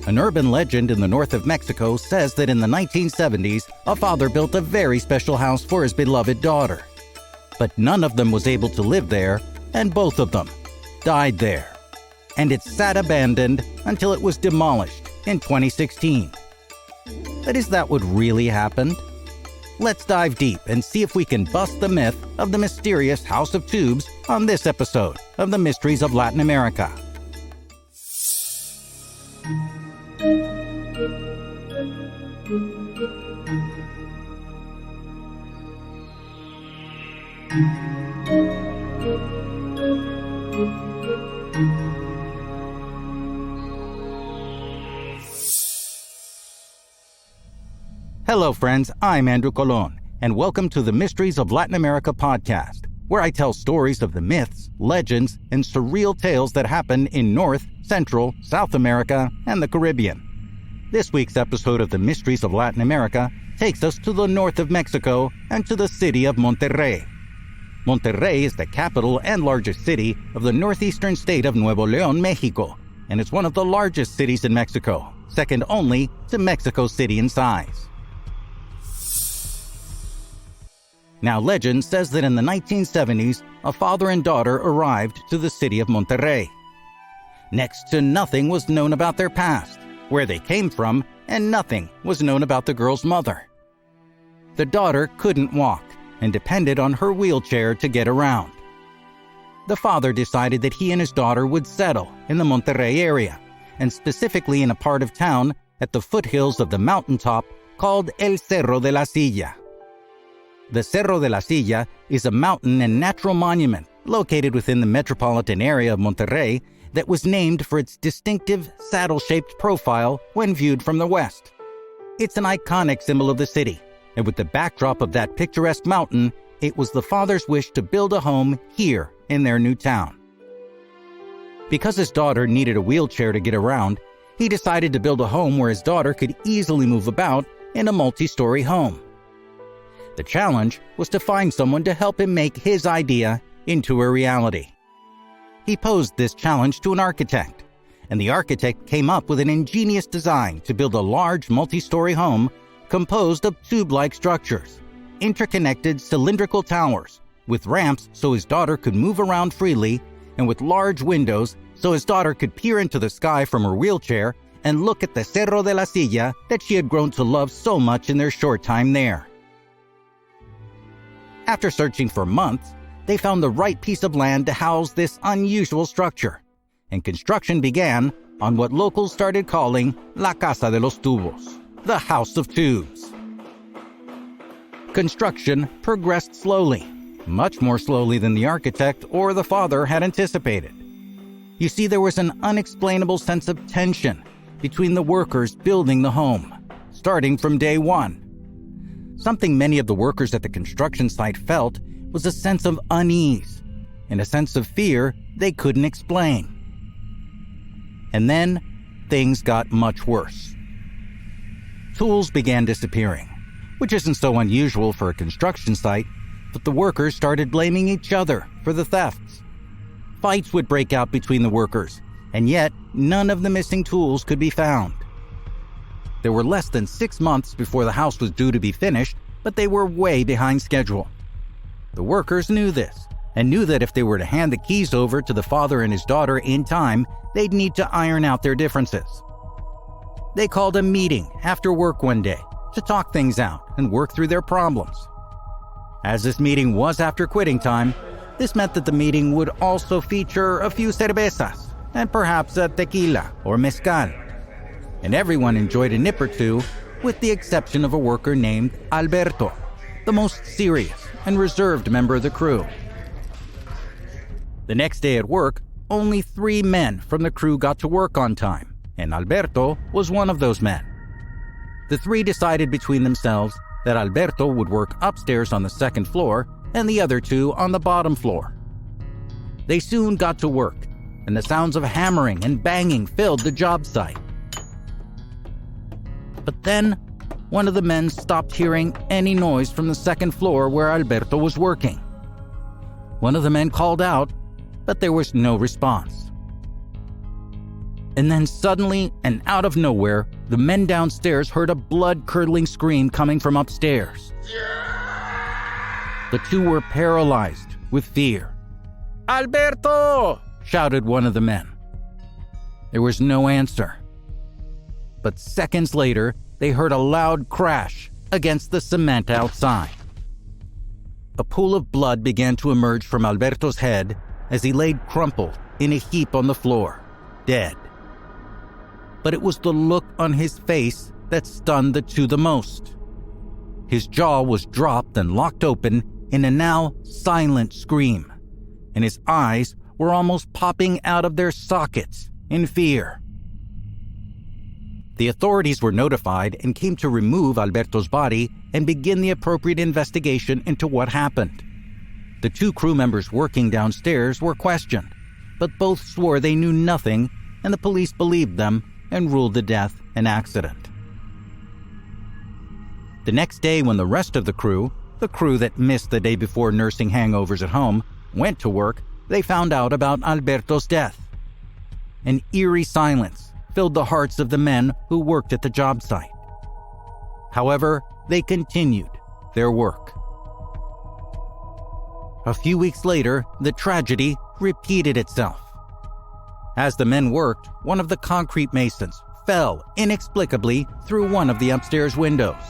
An urban legend in the north of Mexico says that in the 1970s, a father built a very special house for his beloved daughter. But none of them was able to live there, and both of them died there. And it sat abandoned until it was demolished in 2016. But is that what really happened? Let's dive deep and see if we can bust the myth of the mysterious House of Tubes on this episode of the Mysteries of Latin America. Hello friends, I'm Andrew Colon, and welcome to the Mysteries of Latin America podcast, where I tell stories of the myths, legends, and surreal tales that happen in North, Central, South America, and the Caribbean. This week's episode of the Mysteries of Latin America takes us to the north of Mexico and to the city of Monterrey. Monterrey is the capital and largest city of the northeastern state of Nuevo León, Mexico, and it's one of the largest cities in Mexico, second only to Mexico City in size. Now, legend says that in the 1970s, a father and daughter arrived to the city of Monterrey. Next to nothing was known about their past, where they came from, and nothing was known about the girl's mother. The daughter couldn't walk and depended on her wheelchair to get around. The father decided that he and his daughter would settle in the Monterrey area, and specifically in a part of town at the foothills of the mountaintop called El Cerro de la Silla. The Cerro de la Silla is a mountain and natural monument located within the metropolitan area of Monterrey that was named for its distinctive saddle-shaped profile when viewed from the west. It's an iconic symbol of the city, and with the backdrop of that picturesque mountain, it was the father's wish to build a home here in their new town. Because his daughter needed a wheelchair to get around, he decided to build a home where his daughter could easily move about in a multi-story home. The challenge was to find someone to help him make his idea into a reality. He posed this challenge to an architect, and the architect came up with an ingenious design to build a large multi-story home composed of tube-like structures, interconnected cylindrical towers, with ramps so his daughter could move around freely, and with large windows so his daughter could peer into the sky from her wheelchair and look at the Cerro de la Silla that she had grown to love so much in their short time there. After searching for months, they found the right piece of land to house this unusual structure, and construction began on what locals started calling La Casa de los Tubos, the House of Tubes. Construction progressed slowly, much more slowly than the architect or the father had anticipated. You see, there was an unexplainable sense of tension between the workers building the home, starting from day one. Something many of the workers at the construction site felt was a sense of unease and a sense of fear they couldn't explain. And then things got much worse. Tools began disappearing, which isn't so unusual for a construction site, but the workers started blaming each other for the thefts. Fights would break out between the workers, and yet none of the missing tools could be found. There were less than 6 months before the house was due to be finished, but they were way behind schedule. The workers knew this, and knew that if they were to hand the keys over to the father and his daughter in time, they'd need to iron out their differences. They called a meeting after work one day to talk things out and work through their problems. As this meeting was after quitting time, this meant that the meeting would also feature a few cervezas and perhaps a tequila or mezcal. And everyone enjoyed a nip or two, with the exception of a worker named Alberto, the most serious and reserved member of the crew. The next day at work, only 3 men from the crew got to work on time, and Alberto was one of those men. The 3 decided between themselves that Alberto would work upstairs on the 2nd floor and the other 2 on the bottom floor. They soon got to work, and the sounds of hammering and banging filled the job site. But then, one of the men stopped hearing any noise from the 2nd floor where Alberto was working. One of the men called out, but there was no response. And then suddenly and out of nowhere, the men downstairs heard a blood-curdling scream coming from upstairs. The two were paralyzed with fear. "Alberto!" shouted one of the men. There was no answer. But seconds later, they heard a loud crash against the cement outside. A pool of blood began to emerge from Alberto's head as he laid crumpled in a heap on the floor, dead. But it was the look on his face that stunned the two the most. His jaw was dropped and locked open in a now silent scream, and his eyes were almost popping out of their sockets in fear. The authorities were notified and came to remove Alberto's body and begin the appropriate investigation into what happened. The two crew members working downstairs were questioned, but both swore they knew nothing, and the police believed them and ruled the death an accident. The next day, when the rest of the crew that missed the day before nursing hangovers at home, went to work, they found out about Alberto's death. An eerie silence filled the hearts of the men who worked at the job site. However, they continued their work. A few weeks later, the tragedy repeated itself. As the men worked, one of the concrete masons fell inexplicably through one of the upstairs windows.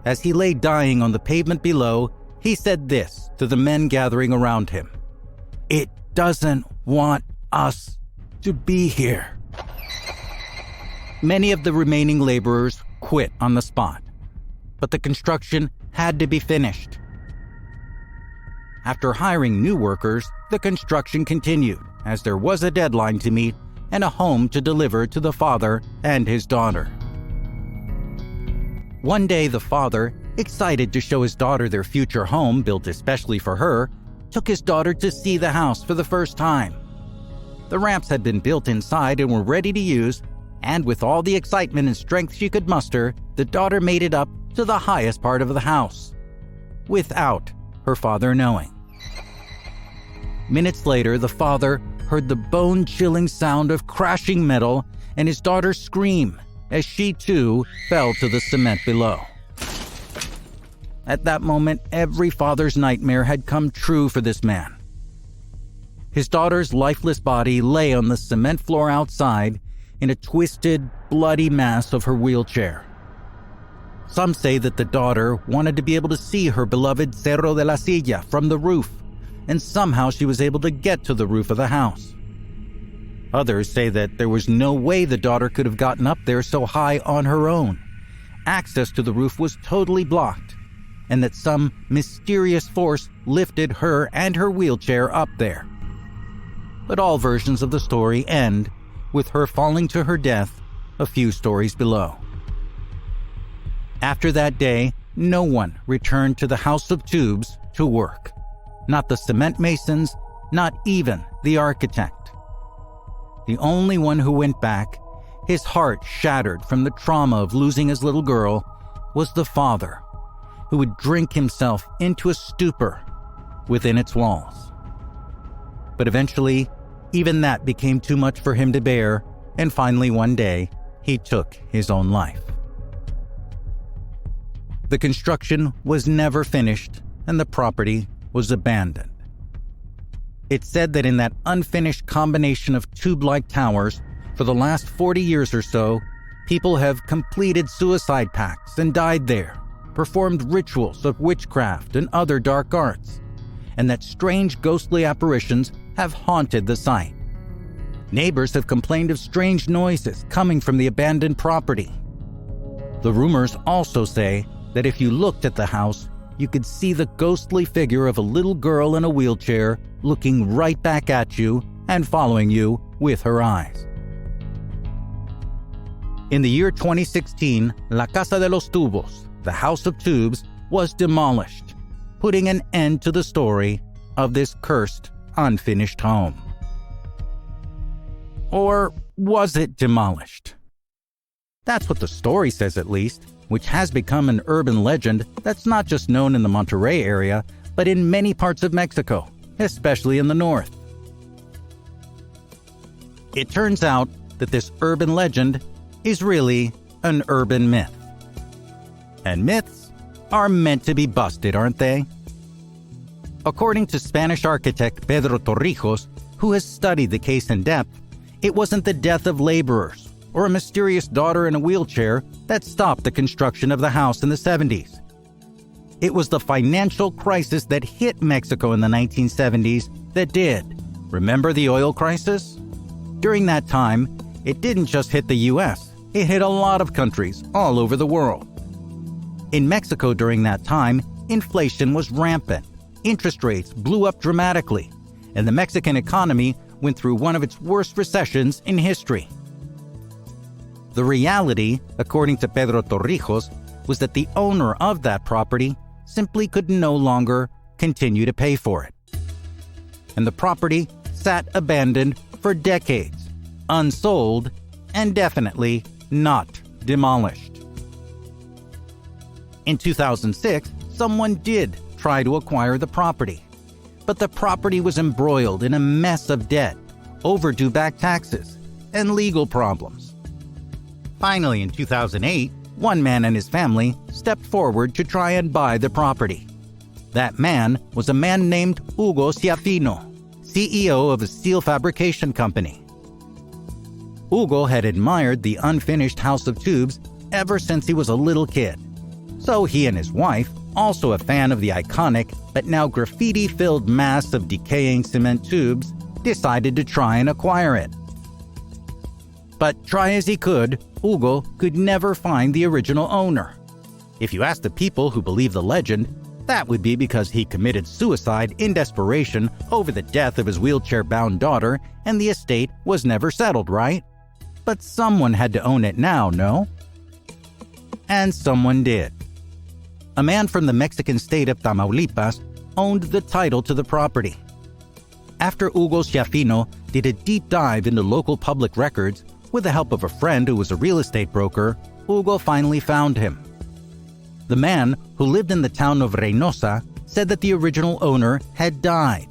As he lay dying on the pavement below, he said this to the men gathering around him: "It doesn't want us to be here." Many of the remaining laborers quit on the spot, but the construction had to be finished. After hiring new workers, the construction continued, as there was a deadline to meet and a home to deliver to the father and his daughter. One day, the father, excited to show his daughter their future home built especially for her, took his daughter to see the house for the first time. The ramps had been built inside and were ready to use, and with all the excitement and strength she could muster, the daughter made it up to the highest part of the house, without her father knowing. Minutes later, the father heard the bone-chilling sound of crashing metal and his daughter scream as she too fell to the cement below. At that moment, every father's nightmare had come true for this man. His daughter's lifeless body lay on the cement floor outside in a twisted, bloody mass of her wheelchair. Some say that the daughter wanted to be able to see her beloved Cerro de la Silla from the roof, and somehow she was able to get to the roof of the house. Others say that there was no way the daughter could have gotten up there so high on her own. Access to the roof was totally blocked, and that some mysterious force lifted her and her wheelchair up there. But all versions of the story end with her falling to her death a few stories below. After that day, no one returned to the House of Tubes to work. Not the cement masons, not even the architect. The only one who went back, his heart shattered from the trauma of losing his little girl, was the father, who would drink himself into a stupor within its walls. But eventually, even that became too much for him to bear, and finally one day, he took his own life. The construction was never finished, and the property was abandoned. It's said that in that unfinished combination of tube-like towers, for the last 40 years or so, people have completed suicide pacts and died there, performed rituals of witchcraft and other dark arts, and that strange ghostly apparitions have haunted the site. Neighbors have complained of strange noises coming from the abandoned property. The rumors also say that if you looked at the house, you could see the ghostly figure of a little girl in a wheelchair looking right back at you and following you with her eyes. In the year 2016, La Casa de los Tubos, the House of Tubes, was demolished, putting an end to the story of this cursed, unfinished home. Or was it demolished? That's what the story says, at least, which has become an urban legend that's not just known in the Monterrey area, but in many parts of Mexico, especially in the north. It turns out that this urban legend is really an urban myth. And myths are meant to be busted, aren't they? According to Spanish architect Pedro Torrijos, who has studied the case in depth, it wasn't the death of laborers or a mysterious daughter in a wheelchair that stopped the construction of the house in the 70s. It was the financial crisis that hit Mexico in the 1970s that did. Remember the oil crisis? During that time, it didn't just hit the US, it hit a lot of countries all over the world. In Mexico during that time, inflation was rampant, interest rates blew up dramatically, and the Mexican economy went through one of its worst recessions in history. The reality, according to Pedro Torrijos, was that the owner of that property simply could no longer continue to pay for it. And the property sat abandoned for decades, unsold, and definitely not demolished. In 2006, someone did try to acquire the property, but the property was embroiled in a mess of debt, overdue back taxes, and legal problems. Finally, in 2008, one man and his family stepped forward to try and buy the property. That man was a man named Hugo Schiaffino, CEO of a steel fabrication company. Hugo had admired the unfinished House of Tubes ever since he was a little kid. So he and his wife, also a fan of the iconic but now graffiti-filled mass of decaying cement tubes, decided to try and acquire it. But try as he could, Hugo could never find the original owner. If you ask the people who believe the legend, that would be because he committed suicide in desperation over the death of his wheelchair-bound daughter and the estate was never settled, right? But someone had to own it now, no? And someone did. A man from the Mexican state of Tamaulipas owned the title to the property. After Hugo Schiaffino did a deep dive into local public records with the help of a friend who was a real estate broker, Hugo finally found him. The man, who lived in the town of Reynosa, said that the original owner had died.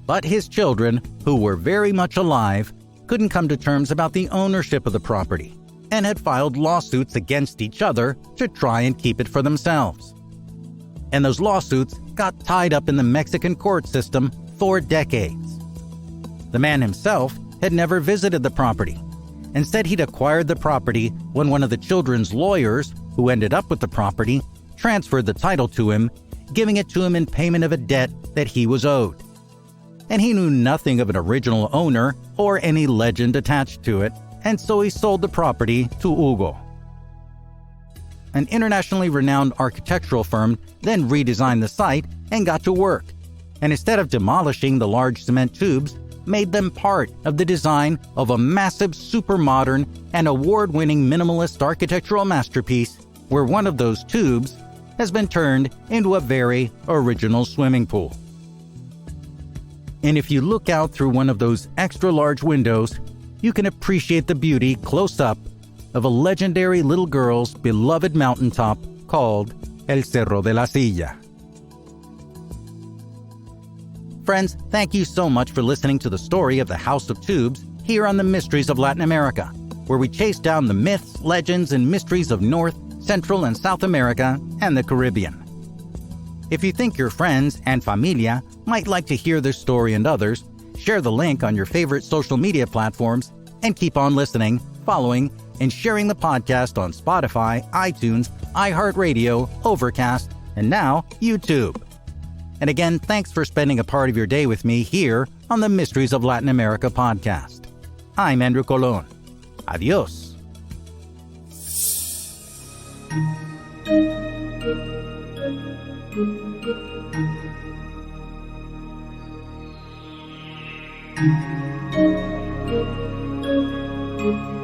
But his children, who were very much alive, couldn't come to terms about the ownership of the property and had filed lawsuits against each other to try and keep it for themselves. And those lawsuits got tied up in the Mexican court system for decades. The man himself had never visited the property and said he'd acquired the property when one of the children's lawyers, who ended up with the property, transferred the title to him, giving it to him in payment of a debt that he was owed. And he knew nothing of an original owner or any legend attached to it, and so he sold the property to Hugo. An internationally renowned architectural firm then redesigned the site and got to work, and instead of demolishing the large cement tubes, made them part of the design of a massive, super modern, and award-winning minimalist architectural masterpiece where one of those tubes has been turned into a very original swimming pool. And if you look out through one of those extra-large windows, you can appreciate the beauty close up of a legendary little girl's beloved mountaintop called El Cerro de la Silla. Friends, thank you so much for listening to the story of the House of Tubes here on the Mysteries of Latin America, where we chase down the myths, legends, and mysteries of North, Central, and South America and the Caribbean. If you think your friends and familia might like to hear this story and others, share the link on your favorite social media platforms and keep on listening, following, and sharing the podcast on Spotify, iTunes, iHeartRadio, Overcast, and now YouTube. And again, thanks for spending a part of your day with me here on the Mysteries of Latin America podcast. I'm Andrew Colon. Adios. Thank you.